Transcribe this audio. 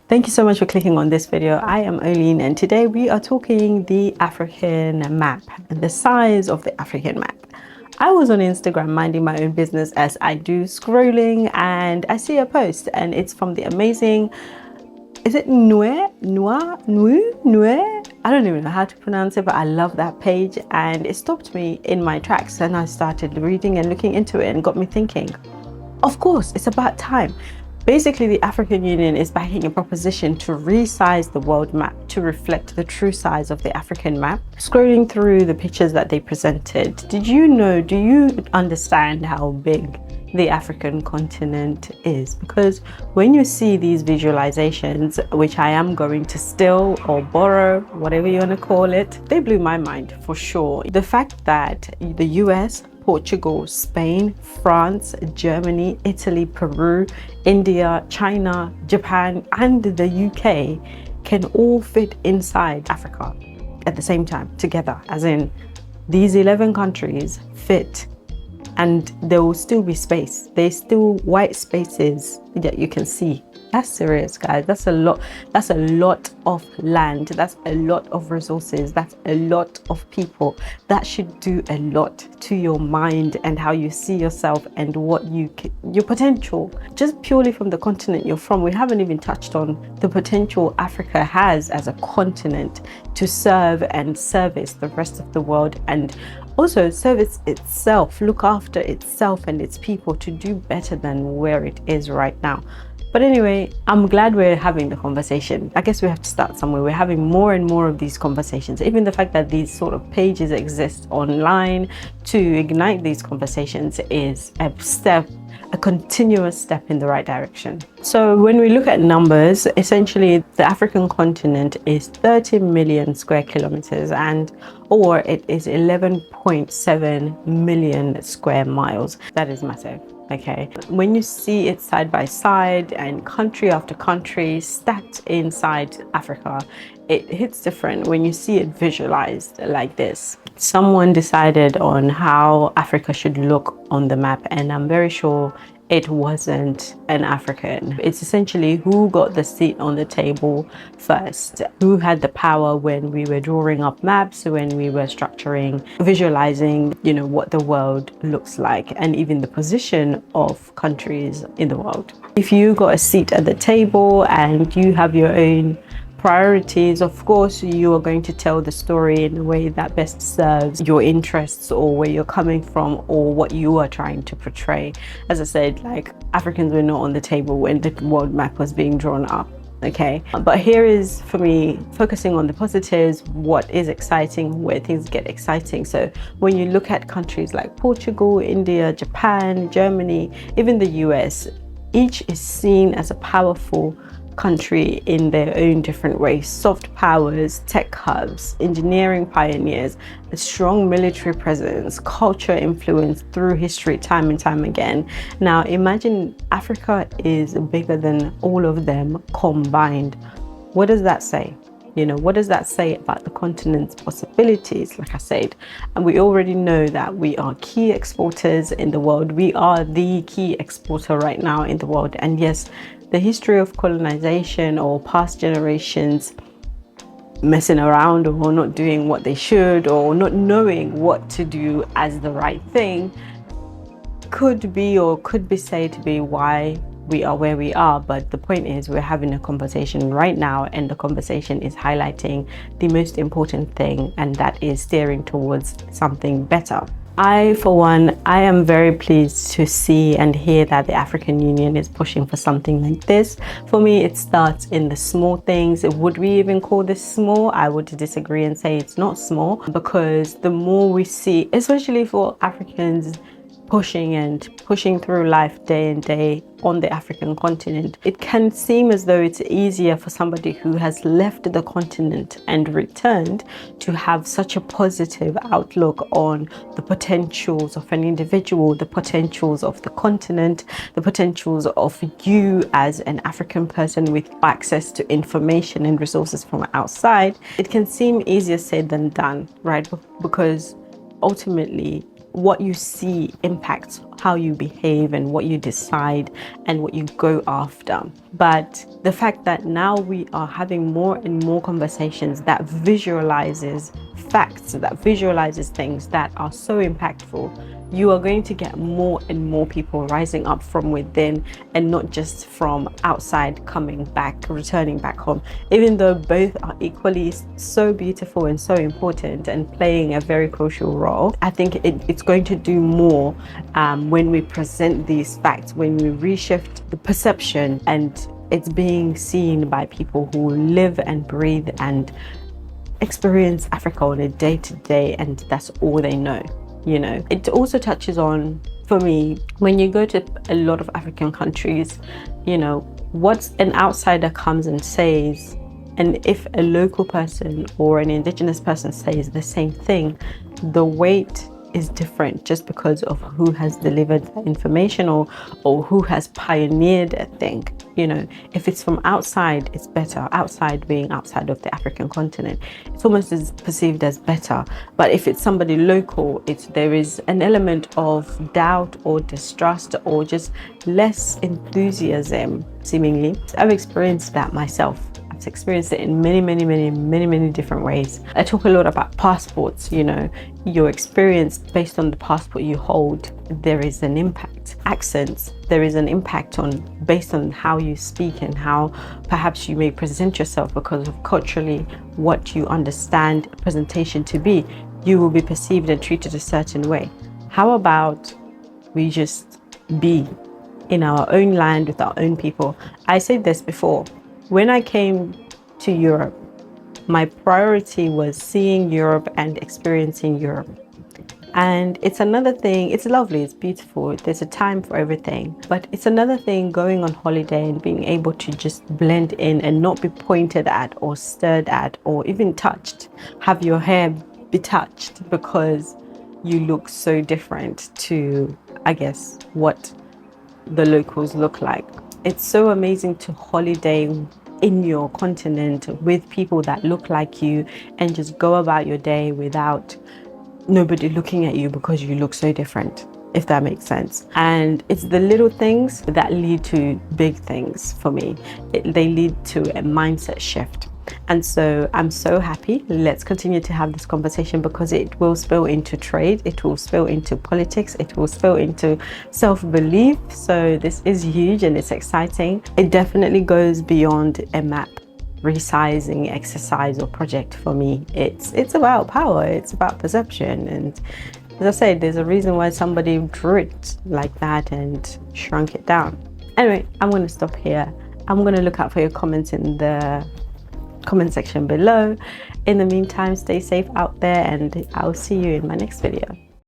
Thank you so much for clicking on this video. I am OHLEEN and today we are talking the African map and the size of the African map. I was on Instagram minding my own business as I do, scrolling, and I see a post and it's from the amazing, is it Nue? I don't even know how to pronounce it, but I love that page and it stopped me in my tracks and I started reading and looking into it and got me thinking, of course, it's about time. Basically, the African Union is backing a proposition to resize the world map to reflect the true size of the African map. Scrolling through the pictures that they presented, do you understand how big the African continent is? Because when you see these visualizations, which I am going to steal or borrow, whatever you want to call it, they blew my mind for sure. The fact that the US, Portugal, Spain, France, Germany, Italy, Peru, India, China, Japan, and the UK can all fit inside Africa at the same time together, as in these 11 countries fit and there will still be space. There's still white spaces that you can see. That's serious, guys. That's a lot. That's a lot of land. That's a lot of resources. That's a lot of people. That should do a lot to your mind and how you see yourself and what your potential, just purely from the continent you're from. We haven't even touched on the potential Africa has as a continent to serve and service the rest of the world, and also service itself, look after itself and its people to do better than where it is right now. But anyway, I'm glad we're having the conversation. I guess we have to start somewhere. We're having more and more of these conversations. Even the fact that these sort of pages exist online to ignite these conversations is a continuous step in the right direction. So when we look at numbers, essentially the African continent is 30 million square kilometers or it is 11.7 million square miles. That is massive. Okay, when you see it side by side and country after country stacked inside Africa, it hits different when you see it visualized like this. Someone decided on how Africa should look on the map, and I'm very sure it wasn't an African. It's essentially who got the seat on the table first, who had the power when we were drawing up maps, when we were structuring, visualizing, what the world looks like, and even the position of countries in the world. If you got a seat at the table and you have your own priorities, of course you are going to tell the story in a way that best serves your interests or where you're coming from or what you are trying to portray. As I said, like, Africans were not on the table when the world map was being drawn up. Okay, but here is, for me, focusing on the positives, what is exciting, where things get exciting. So when you look at countries like Portugal, India, Japan, Germany, even the US, each is seen as a powerful country in their own different ways. Soft powers, tech hubs, engineering pioneers, a strong military presence, culture influence through history time and time again. Now imagine Africa is bigger than all of them combined. What does that say? What does that say about the continent's possibilities? Like I said, and we already know that we are key exporters in the world. We are the key exporter right now in the world. And yes, the history of colonization or past generations messing around or not doing what they should or not knowing what to do as the right thing could be said to be why we are where we are. But the point is, we're having a conversation right now, and the conversation is highlighting the most important thing, and that is steering towards something better. For one, I am very pleased to see and hear that the African Union is pushing for something like this. For me, it starts in the small things. Would we even call this small? I would disagree and say it's not small, because the more we see, especially for Africans, pushing through life day and day on the African continent, it can seem as though it's easier for somebody who has left the continent and returned to have such a positive outlook on the potentials of an individual, the potentials of the continent, the potentials of you as an African person with access to information and resources from outside. It can seem easier said than done, right? Because ultimately what you see impacts how you behave and what you decide and what you go after. But the fact that now we are having more and more conversations that visualizes facts, that visualizes things that are so impactful, you are going to get more and more people rising up from within and not just from outside coming back, returning back home. Even though both are equally so beautiful and so important and playing a very crucial role, I think it's going to do more when we present these facts, when we reshift the perception and it's being seen by people who live and breathe and experience Africa on a day-to-day, and that's all they know. You know, it also touches on, for me, when you go to a lot of African countries, you know, what an outsider comes and says, and if a local person or an indigenous person says the same thing, the weight is different just because of who has delivered the information or who has pioneered a thing. You know, if it's from outside, it's better. Outside being outside of the African continent, it's almost as perceived as better. But if it's somebody local, there is an element of doubt or distrust or just less enthusiasm, seemingly. I've experienced that myself. I've experienced it in many different ways. I talk a lot about passports. You know, your experience based on the passport you hold, there is an impact. Accents, there is an impact on based on how you speak and how perhaps you may present yourself, because of culturally what you understand presentation to be, you will be perceived and treated a certain way. How about we just be in our own land with our own people? I said this before. When I came to Europe, my priority was seeing Europe and experiencing Europe. And it's another thing, it's lovely, it's beautiful, there's a time for everything. But it's another thing going on holiday and being able to just blend in and not be pointed at or stared at or even touched. Have your hair be touched because you look so different to, I guess, what the locals look like. It's so amazing to holiday in your continent with people that look like you and just go about your day without nobody looking at you because you look so different, if that makes sense. And it's the little things that lead to big things for me. They lead to a mindset shift. And so I'm so happy. Let's continue to have this conversation because it will spill into trade, it will spill into politics, it will spill into self-belief. So this is huge and it's exciting. It definitely goes beyond a map resizing exercise or project for me. It's about power, it's about perception. And as I said, there's a reason why somebody drew it like that and shrunk it down. Anyway, I'm going to stop here. I'm going to look out for your comments in the comment section below. In the meantime, stay safe out there and I'll see you in my next video.